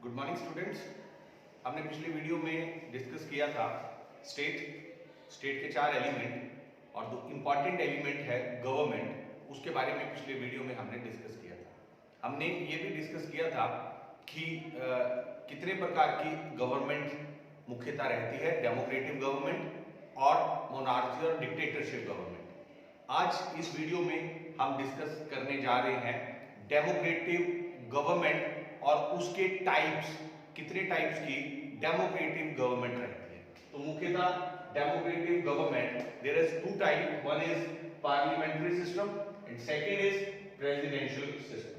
Good morning students. हमने पिछले video में डिस्कस किया था स्टेट के 4 एलिमेंट और जो इम्पॉर्टेंट एलिमेंट है गवर्नमेंट, उसके बारे में पिछले वीडियो में हमने डिस्कस किया था। हमने ये भी डिस्कस किया था कि कितने प्रकार की गवर्नमेंट मुख्यतः रहती है, डेमोक्रेटिक गवर्नमेंट और मोनार्ची और डिक्टेटरशिप गवर्नमेंट। आज इस वीडियो में हम डिस्कस करने जा रहे हैं डेमोक्रेटिक गवर्नमेंट और उसके टाइप्स, कितने टाइप्स की डेमोक्रेटिक गवर्नमेंट रहती है। तो मुख्यतः democratic government there is 2 type, one is parliamentary system and second is presidential system.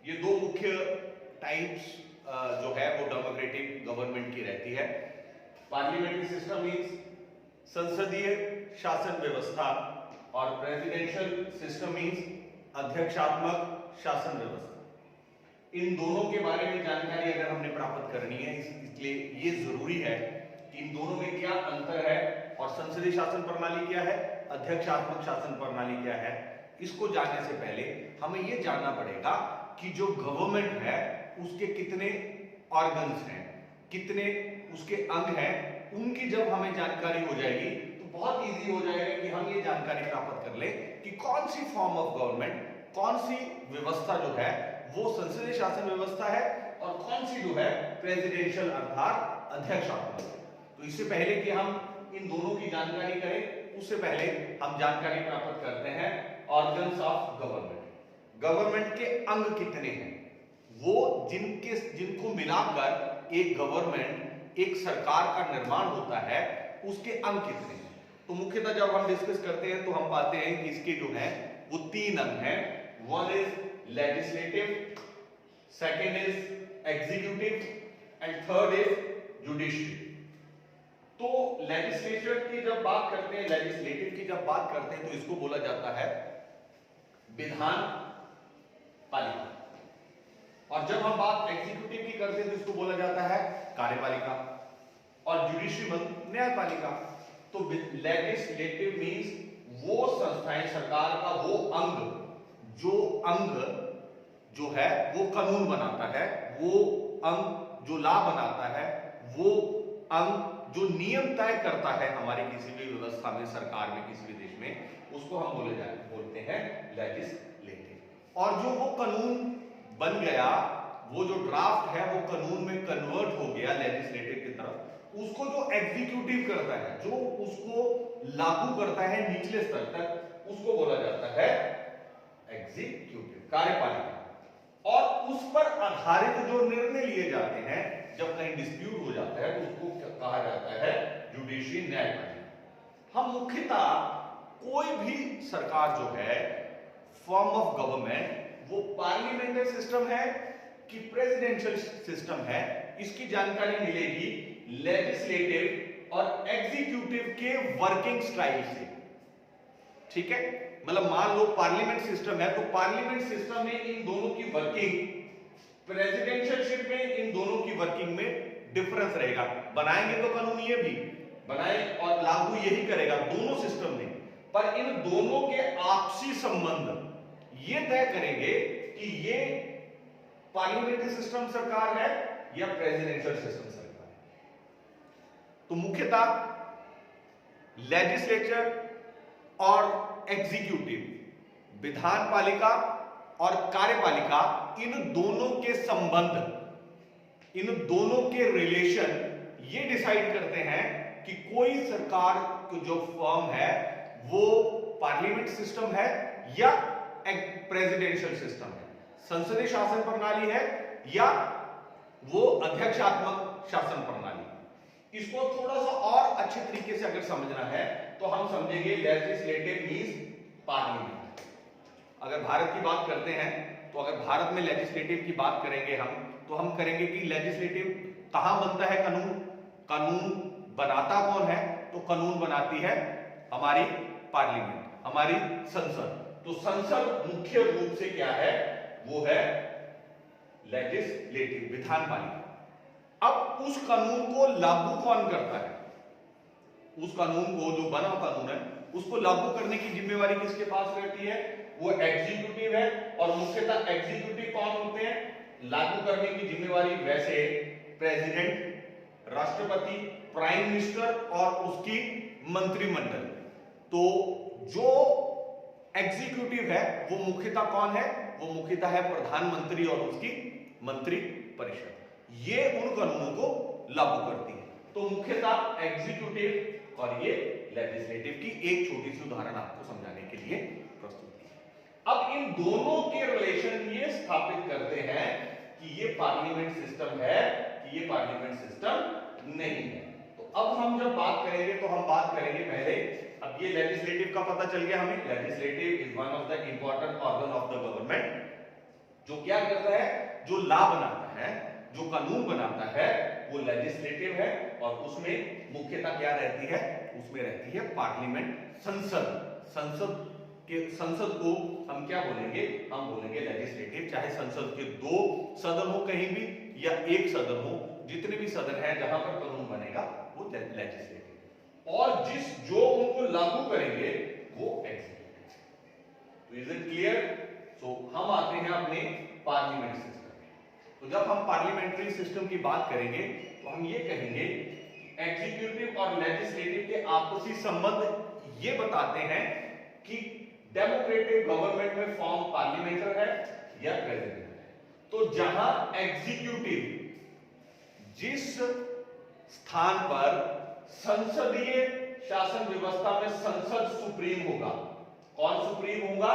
ये दो मुख्य टाइप्स जो है वो डेमोक्रेटिक गवर्नमेंट की रहती है। पार्लियामेंट्री सिस्टम मींस संसदीय शासन व्यवस्था और प्रेसिडेंशियल सिस्टम मींस अध्यक्षात्मक शासन व्यवस्था। इन दोनों के बारे में जानकारी अगर हमने प्राप्त करनी है, इसलिए ये जरूरी है कि इन दोनों में क्या अंतर है और संसदीय शासन प्रणाली क्या है, अध्यक्षात्मक शासन प्रणाली क्या है। इसको जानने से पहले हमें ये जानना पड़ेगा कि जो गवर्नमेंट है उसके कितने ऑर्गन्स हैं, कितने उसके अंग हैं। उनकी जब हमें जानकारी हो जाएगी तो बहुत इजी हो जाएगा कि हम ये जानकारी प्राप्त कर ले कि कौन सी फॉर्म ऑफ गवर्नमेंट, कौन सी व्यवस्था जो है वो संसदीय शासन व्यवस्था है और कौन सी जो है प्रेसिडेंशियल अर्थात अध्यक्षात्मक। तो इससे पहले कि हम इन दोनों की जानकारी करें, उससे पहले हम जानकारी प्राप्त करते हैं ऑर्गन्स ऑफ गवर्नमेंट। गवर्नमेंट के अंग कितने हैं, वो जिनको मिलाकर एक गवर्नमेंट, एक सरकार का निर्माण होता है, उसके अंग कितने हैं। तो मुख्यतः जब हम डिस्कस करते हैं तो हम पाते हैं कि इसके जो है वो 3 अंग हैं। One is legislative, second is executive and third is judiciary. तो लेजिस्लेचर की जब बात करते हैं, लेजिस्लेटिव की जब बात करते हैं तो इसको बोला जाता है विधान पालिका, और जब हम बात एग्जीक्यूटिव की करते हैं तो इसको बोला जाता है कार्यपालिका और जुडिशरी न्यायपालिका। तो लेजिस्लेटिव मींस वो संस्थाएं, सरकार का वो अंग जो है वो कानून बनाता है, वो अंग जो लॉ बनाता है, वो अंग जो नियम तय करता है हमारे किसी भी व्यवस्था में, सरकार में, किसी भी देश में, उसको हम बोलते हैं लेजिस्लेटिव। और जो वो कानून बन गया, वो जो ड्राफ्ट है वो कानून में कन्वर्ट हो गया लेजिस्लेटिव की तरफ, उसको जो एग्जीक्यूटिव करता है, जो उसको लागू करता है निचले स्तर तक, उसको बोला जाता है एग्जीक्यूटिव, कार्यपालिका। और उस पर आधारित जो निर्णय लिए जाते हैं, जब कहीं डिस्प्यूट हो जाता है तो उसको कहा जाता है जुडिशरी, न्यायपालिका। हम मुख्यतः कोई भी सरकार जो है, फॉर्म ऑफ गवर्नमेंट, वो पार्लियामेंट्री सिस्टम है कि प्रेसिडेंशियल सिस्टम है, इसकी जानकारी मिलेगी लेजिस्लेटिव और एग्जीक्यूटिव के वर्किंग स्टाइल से। ठीक है, मतलब मान लो पार्लियामेंट सिस्टम है तो पार्लियामेंट सिस्टम में इन दोनों की वर्किंग, प्रेसिडेंशियलशिप में इन दोनों की वर्किंग में डिफरेंस रहेगा। बनाएंगे तो कानून ये भी बनाए और लागू यही करेगा दोनों सिस्टम में, पर इन दोनों के आपसी संबंध ये तय करेंगे कि ये पार्लियामेंट्री सिस्टम सरकार है या प्रेसिडेंशियल सिस्टम सरकार है। तो मुख्यतः लेजिस्लेचर और एग्जीक्यूटिव, विधान पालिका और कार्यपालिका, इन दोनों के संबंध, इन दोनों के रिलेशन ये डिसाइड करते हैं कि कोई सरकार जो फॉर्म है वो पार्लियामेंट सिस्टम है या प्रेसिडेंशियल सिस्टम है, संसदीय शासन प्रणाली है या वो अध्यक्षात्मक शासन प्रणाली। इसको थोड़ा सा और अच्छे तरीके से अगर समझना है तो हम समझेंगे लेजिस्लेटिव मींस पार्लियामेंट। अगर भारत की बात करते हैं तो अगर भारत में लेजिस्लेटिव की बात करेंगे हम, तो हम करेंगे कि लेजिस्लेटिव कहां बनता है कानून, कानून बनाता कौन है, तो कानून बनाती है हमारी पार्लियामेंट, हमारी संसद। तो संसद मुख्य रूप से क्या है, वो है लेजिस्लेटिव, विधान पालिका। अब उस कानून को लागू कौन करता है, उस कानून को, जो बना कानून है, उसको लागू करने की जिम्मेवारी किसके पास रहती है, वो एग्जीक्यूटिव है। और मुख्यतः एग्जीक्यूटिव कौन होते हैं, लागू करने की जिम्मेवारी वैसे प्रेसिडेंट, राष्ट्रपति, प्राइम मिनिस्टर और उसकी मंत्रिमंडल। तो जो एग्जीक्यूटिव है वो मुख्यतः कौन है? वो मुख्यतः है प्रधानमंत्री और उसकी मंत्री परिषद। ये उन कानूनों को लागू करती है। तो मुख्यतः एग्जीक्यूटिव और ये लेजिस्लेटिव की एक छोटी सी उदाहरण आपको समझाने के लिए प्रस्तुत की। अब इन दोनों के रिलेशन ये स्थापित करते हैं कि ये पार्लियामेंट सिस्टम है कि ये पार्लियामेंट सिस्टम नहीं है। तो अब हम जब बात करेंगे तो हम बात करेंगे पहले, अब ये लेजिस्लेटिव का पता चल गया हमें। Legislative is one of the important organ of the government. जो क्या करता है? जो लॉ बनाता है, जो कानून बनाता है, वो लेजिस्लेटिव है। और उसमें मुख्यतः क्या रहती है? उसमें रहती है पार्लियामेंट, संसद संसद को हम क्या बोलेंगे? हम बोलेंगे लेजिस्लेटिव। चाहे संसद के 2 सदन हो कहीं भी या एक सदन हो, जितने भी सदन है जहां पर कानून बनेगा वो लेजिस्लेटिव। और जो उनको लागू करेंगे वो एग्जीक्यूटिव। तो इज इट क्लियर? सो हम आते हैं अपने पार्लियामेंट सिस्टम। तो जब हम पार्लियामेंट्री सिस्टम की बात करेंगे तो हम ये कहेंगे एग्जीक्यूटिव और लेजिस्लेटिव के आपसी संबंध ये बताते हैं कि डेमोक्रेटिक गवर्नमेंट में फॉर्म पार्लियामेंटर है या प्रेसिडेंट है। तो जहां एग्जीक्यूटिव जिस स्थान पर संसदीय शासन व्यवस्था में संसद सुप्रीम होगा, कौन सुप्रीम होगा?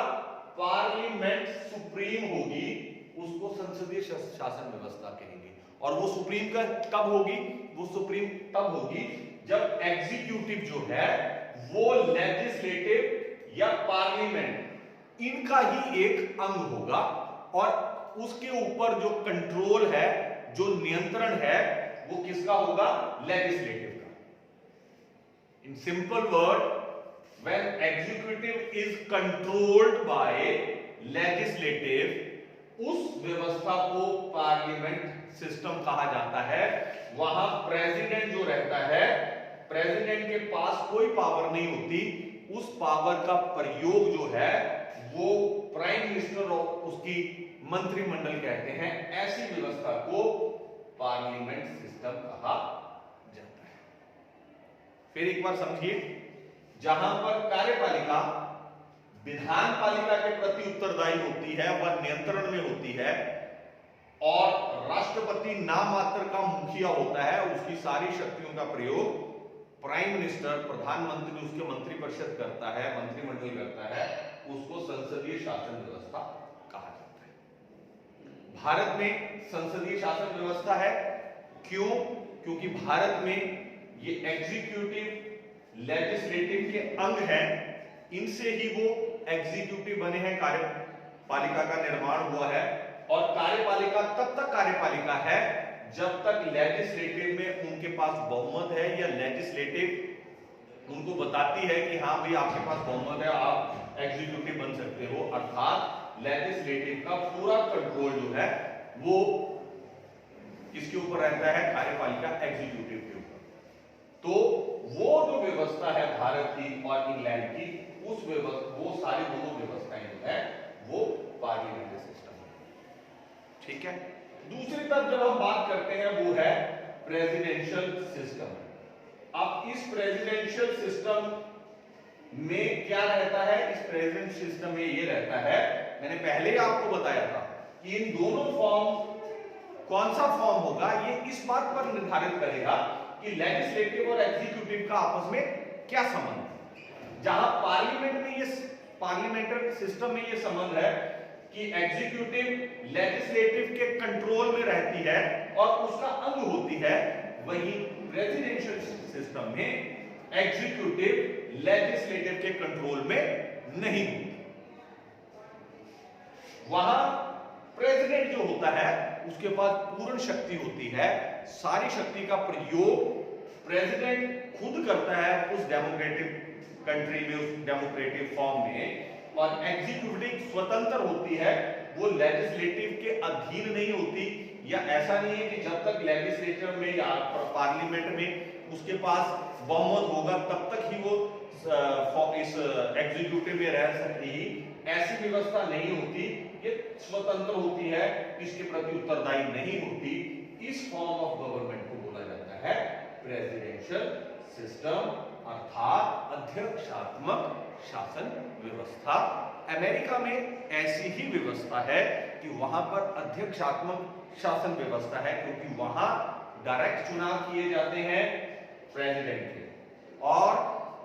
पार्लियामेंट सुप्रीम होगी, उसको संसदीय शासन व्यवस्था कहेंगे। और वो सुप्रीम कब होगी? वो सुप्रीम तब होगी जब एग्जीक्यूटिव जो है वो लेजिस्लेटिव या पार्लियामेंट इनका ही एक अंग होगा और उसके ऊपर जो कंट्रोल है, जो नियंत्रण है, वो किसका होगा? लेजिस्लेटिव का। In simple word, when executive is controlled by legislative, उस व्यवस्था को पार्लियामेंट सिस्टम कहा जाता है। वहां प्रेसिडेंट जो रहता है, प्रेसिडेंट के पास कोई पावर नहीं होती। उस पावर का प्रयोग जो है वो प्राइम मिनिस्टर और उसकी मंत्रिमंडल कहते हैं। ऐसी व्यवस्था को पार्लियामेंट सिस्टम कहा जाता है। फिर एक बार समझिए, जहां पर कार्यपालिका विधान पालिका के प्रति उत्तरदायी होती है, वह नियंत्रण में होती है, और राष्ट्रपति नाम मात्र का मुखिया होता है, उसकी सारी शक्तियों का प्रयोग प्राइम मिनिस्टर, प्रधानमंत्री, उसके मंत्रिपरिषद करता है, मंत्रिमंडल करता है, उसको संसदीय शासन व्यवस्था कहा जाता है। भारत में संसदीय शासन व्यवस्था है। क्यों? क्योंकि भारत में ये एग्जीक्यूटिव लेजिस्लेटिव के अंग हैं, इनसे ही वो एग्जीक्यूटिव बने हैं, कार्यपालिका का निर्माण हुआ है। और कार्यपालिका तब तक कार्यपालिका है जब तक लेजिस्लेटिव में उनके पास बहुमत है या लेजिस्लेटिव उनको बताती है कि हाँ भाई आपके पास बहुमत है, आप एग्जीक्यूटिव बन सकते हो। अर्थात लेजिस्लेटिव का पूरा कंट्रोल जो है वो किसके ऊपर रहता है? कार्यपालिका, एग्जीक्यूटिव के ऊपर। तो वो जो व्यवस्था है भारत की और इंग्लैंड की, उस व्यवस्था, वो सारी दोनों व्यवस्थाएं जो है वो पार्लियामेंट्री सिस्टम है। ठीक है। दूसरी तरफ जब हम बात करते हैं वो है प्रेसिडेंशियल सिस्टम। अब इस प्रेसिडेंशियल सिस्टम में क्या रहता है? इस प्रेसिडेंशियल सिस्टम में ये रहता है, मैंने पहले ही आपको बताया था कि इन दोनों फॉर्म, कौन सा फॉर्म होगा ये इस बात पर निर्धारित करेगा कि लेजिस्लेटिव और एग्जीक्यूटिव का आपस में क्या संबंध है। जहां पार्लियामेंट में, ये पार्लियामेंट्री सिस्टम में ये संबंध है कि एग्जीक्यूटिव लेजिस्लेटिव के कंट्रोल में रहती है और उसका अंग होती है, वहीं प्रेसिडेंशियल सिस्टम में एग्जीक्यूटिव लेजिस्लेटिव के कंट्रोल में नहीं होती। वहां प्रेसिडेंट जो होता है उसके पास पूर्ण शक्ति होती है, सारी शक्ति का प्रयोग प्रेसिडेंट खुद करता है उस डेमोक्रेटिक कंट्री में, उस डेमोक्रेटिक फॉर्म में। और एग्जीक्यूटिव स्वतंत्र होती है, वो लेजिस्लेटिव के अधीन नहीं होती। या ऐसा नहीं है कि जब तक लेजिस्लेचर में या पार्लियामेंट में उसके पास बहुमत होगा तब तक ही वो इस एग्जीक्यूटिव में रह सकती ही, ऐसी व्यवस्था नहीं होती। ये स्वतंत्र होती है, इसके प्रति उत्तरदायी नहीं होती, इस फॉर्म ऑफ गवर्नमेंट को बोला जाता है प्रेसिडेंशियल सिस्टम अर्थात अध्यक्षात्मक शासन व्यवस्था। अमेरिका में ऐसी ही व्यवस्था है कि वहां पर अध्यक्षात्मक शासन व्यवस्था है, क्योंकि वहां डायरेक्ट चुनाव किए जाते हैं प्रेसिडेंट के, और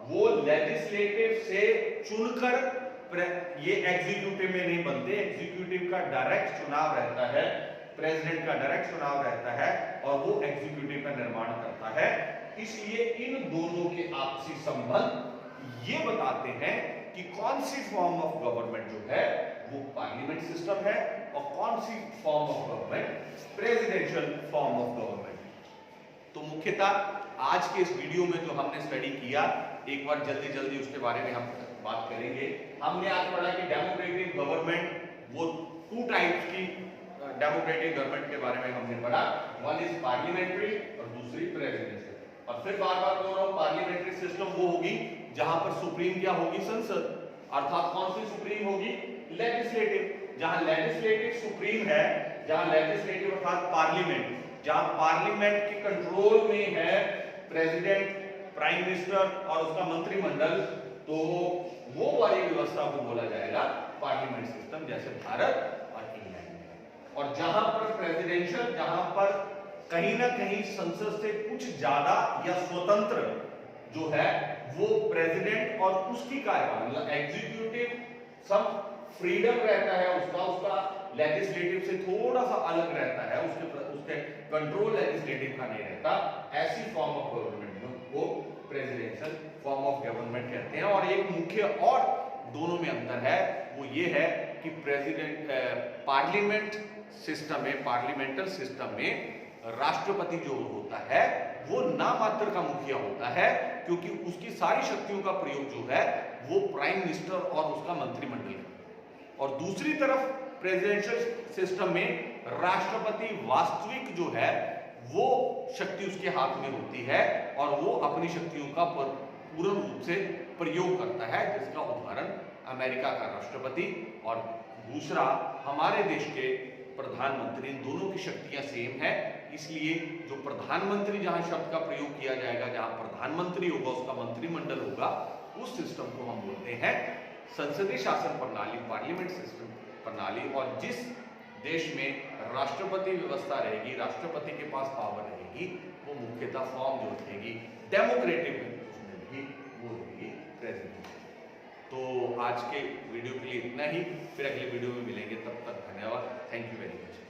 वो लेजिस्लेटिव से चुनकर, ये एग्जीक्यूटिव में नहीं बनते, एग्जीक्यूटिव का डायरेक्ट चुनाव रहता है, प्रेसिडेंट का डायरेक्ट चुनाव रहता है, और वो एग्जीक्यूटिव का निर्माण करता है। इसलिए इन दोनों के आपसी संबंध ये बताते हैं कि कौन सी फॉर्म ऑफ गवर्नमेंट जो है वो पार्लियामेंट सिस्टम है, और कौन सी form of government presidential form of government. तो मुख्यतः आज के इस वीडियो में जो हमने स्टडी किया, एक बार जल्दी उसके बारे में हम बात करेंगे। हमने आज पढ़ा कि डेमोक्रेटिक गवर्नमेंट, वो 2 टाइप्स की डेमोक्रेटिक गवर्नमेंट के बारे में हमने पढ़ा, वन इज पार्लियामेंट्री और दूसरी प्रेसिडेंशियल। और फिर बार बोल रहा हूं, पार्लियामेंट्री सिस्टम वो होगी जहां पर सुप्रीम क्या होगी, संसद, अर्थात कौन सी सुप्रीम होगी, लेजिस्लेटिव। जहां लेजिस्लेटिव सुप्रीम है, जहां लेजिस्लेटिव अर्थात पार्लियामेंट, जहां पार्लियामेंट के कंट्रोल में है प्रेसिडेंट, प्राइम मिनिस्टर और उसका मंत्रिमंडल, तो वो वाली व्यवस्था को बोला जाएगा पार्लियामेंट सिस्टम, जैसे भारत और इंग्लैंड में। और जहां पर प्रेसिडेंशियल, जहां पर कहीं ना कहीं संसद से कुछ ज्यादा या स्वतंत्र जो है वो प्रेसिडेंट और उसकी कार्यवाही, मतलब एग्जीक्यूटिव सम फ्रीडम रहता है उसका लेजिस्लेटिव से थोड़ा सा अलग रहता है, उसके कंट्रोल लेजिस्लेटिव का नहीं रहता, ऐसी फॉर्म ऑफ गवर्नमेंट को प्रेसिडेंशियल फॉर्म ऑफ गवर्नमेंट कहते हैं। और एक मुख्य और दोनों में अंतर है, वो ये है कि पार्लियामेंट सिस्टम में, पार्लियामेंटल सिस्टम में राष्ट्रपति जो होता है वो नामात्र का मुखिया होता है, क्योंकि उसकी सारी शक्तियों का प्रयोग जो है वो प्राइम मिनिस्टर और उसका मंत्रिमंडल है। और दूसरी तरफ प्रेसिडेंशियल सिस्टम में राष्ट्रपति वास्तविक जो है वो शक्ति उसके हाथ में होती है, और वो अपनी शक्तियों का पूर्ण रूप से प्रयोग करता है, जिसका उदाहरण अमेरिका का राष्ट्रपति और दूसरा हमारे देश के प्रधानमंत्री, इन दोनों की शक्तियां सेम है। इसलिए जो प्रधानमंत्री, जहां शब्द का प्रयोग किया जाएगा, जहां प्रधानमंत्री होगा उसका मंत्रिमंडल होगा, उस सिस्टम को हम बोलते हैं संसदीय शासन प्रणाली, पार्लियामेंट सिस्टम प्रणाली। और जिस देश में राष्ट्रपति व्यवस्था रहेगी, राष्ट्रपति के पास पावर रहेगी, वो मुख्यतः फॉर्म जो रहेगी डेमोक्रेटिक रहेगी, वो रहेगी प्रेसिडेंट। तो आज के वीडियो के लिए इतना ही, फिर अगले वीडियो में मिलेंगे, तब तक धन्यवाद, थैंक यू वेरी मच।